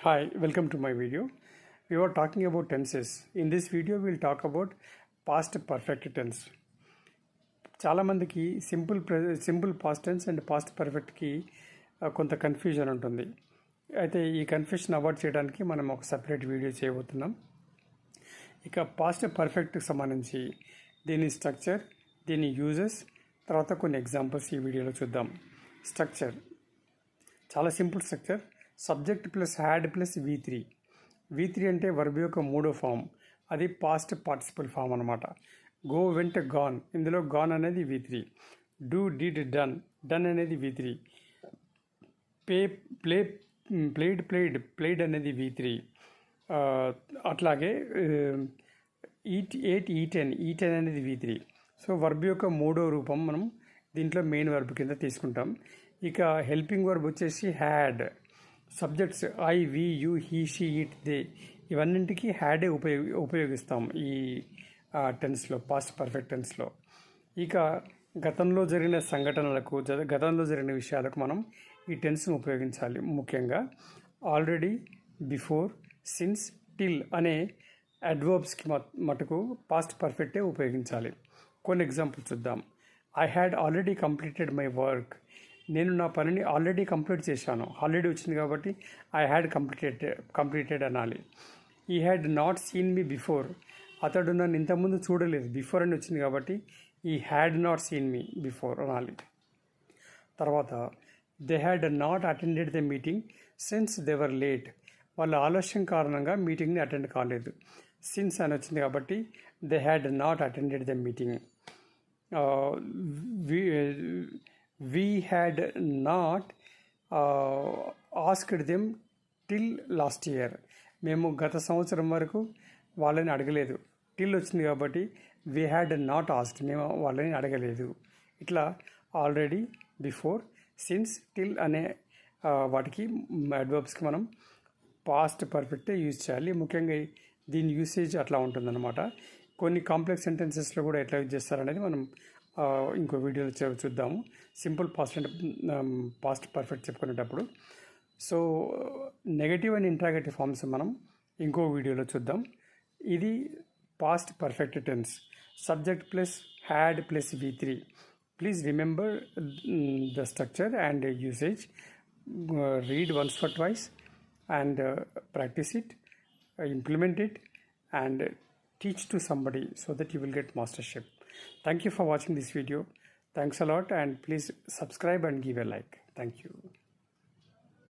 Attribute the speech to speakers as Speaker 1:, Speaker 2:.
Speaker 1: Hi, welcome to my video. We were talking about tenses. In this video, we'll talk about past perfect tense. చాలా మందికి simple past tense and past పర్ఫెక్ట్కి కొంత confusion ఉంటుంది. అయితే ఈ confusion avoid చేయడానికి మనం ఒక సపరేట్ వీడియో చేయబోతున్నాం. ఇక పాస్ట్ పర్ఫెక్ట్కి సంబంధించి దీని స్ట్రక్చర్, దీని యూజెస్, తర్వాత కొన్ని ఎగ్జాంపుల్స్ ఈ వీడియోలో చూద్దాం. స్ట్రక్చర్ చాలా simple structure. Subject plus had plus V3 అంటే వర్బ్ యొక్క మూడో ఫామ్, అది పాస్ట్ పార్టిసిపల్ ఫామ్ అనమాట. గో వెంట గాన్, ఇందులో గాన్ అనేది V3. డూ డిడ్ డన్ అనేది V3. ప్లేడ్ అనేది V3. అట్లాగే ఈటెన్ అనేది V3. సో వర్బ్ యొక్క మూడో రూపం మనం దీంట్లో మెయిన్ వర్బ్ కింద తీసుకుంటాం. ఇక హెల్పింగ్ వర్బ్ వచ్చేసి had. Subjects I, we, you, he, she, it, they, ఇవన్నింటికి హ్యాడే ఉపయోగిస్తాం ఈ టెన్స్లో, పాస్ట్ పర్ఫెక్ట్ టెన్స్లో. ఇక గతంలో జరిగిన సంఘటనలకు, గతంలో జరిగిన విషయాలకు మనం ఈ టెన్స్ను ఉపయోగించాలి. ముఖ్యంగా ఆల్రెడీ, బిఫోర్, సిన్స్, టిల్ అనే అడ్వర్బ్స్కి మటుకు పాస్ట్ పర్ఫెక్టే ఉపయోగించాలి. కొన్ని ఎగ్జాంపుల్స్ చూద్దాం. I had already completed my work. నేను నా పనిని ఆల్రెడీ కంప్లీట్ చేశాను. ఆల్రెడీ వచ్చింది కాబట్టి ఐ హ్యాడ్ కంప్లీటెడ్ అనాలి. ఈ had not seen me before. అతడు నన్ను ఇంతకుముందు చూడలేదు. బిఫోర్ అని వచ్చింది కాబట్టి ఈ had not seen me before అనాలి. తర్వాత they had not attended the meeting since they were late. వాళ్ళ ఆలస్యం కారణంగా మీటింగ్ని అటెండ్ కాలేదు. సిన్స్ అని వచ్చింది కాబట్టి they had not attended the meeting. We had not asked them till last year. మేము గత సంవత్సరం వరకు వాళ్ళని అడగలేదు. టిల్ వచ్చింది కాబట్టి వీ హ్యాడ్ నాట్ ఆస్క్డ్, మేము వాళ్ళని అడగలేదు. ఇట్లా ఆల్రెడీ, బిఫోర్, సిన్స్, టిల్ అనే వాటికి అడ్వర్బ్స్కి మనం పాస్ట్ పర్ఫెక్టే యూజ్ చేయాలి. ముఖ్యంగా దీని యూసేజ్ అట్లా ఉంటుందన్నమాట. కొన్ని కాంప్లెక్స్ సెంటెన్సెస్లో కూడా ఎట్లా యూజ్ చేస్తారనేది మనం ఇంకో వీడియోలో చూద్దాము. Simple past and past perfect చెప్పుకునేటప్పుడు. So negative and interrogative forms మనం ఇంకో వీడియోలో చూద్దాం. ఇది past perfect tense. Subject plus had plus V3. Please remember the structure and usage. Read once for twice and practice it, implement it, and teach to somebody so that you will get mastership. Thank you for watching this video. Thanks a lot, and please subscribe and give a like. Thank you.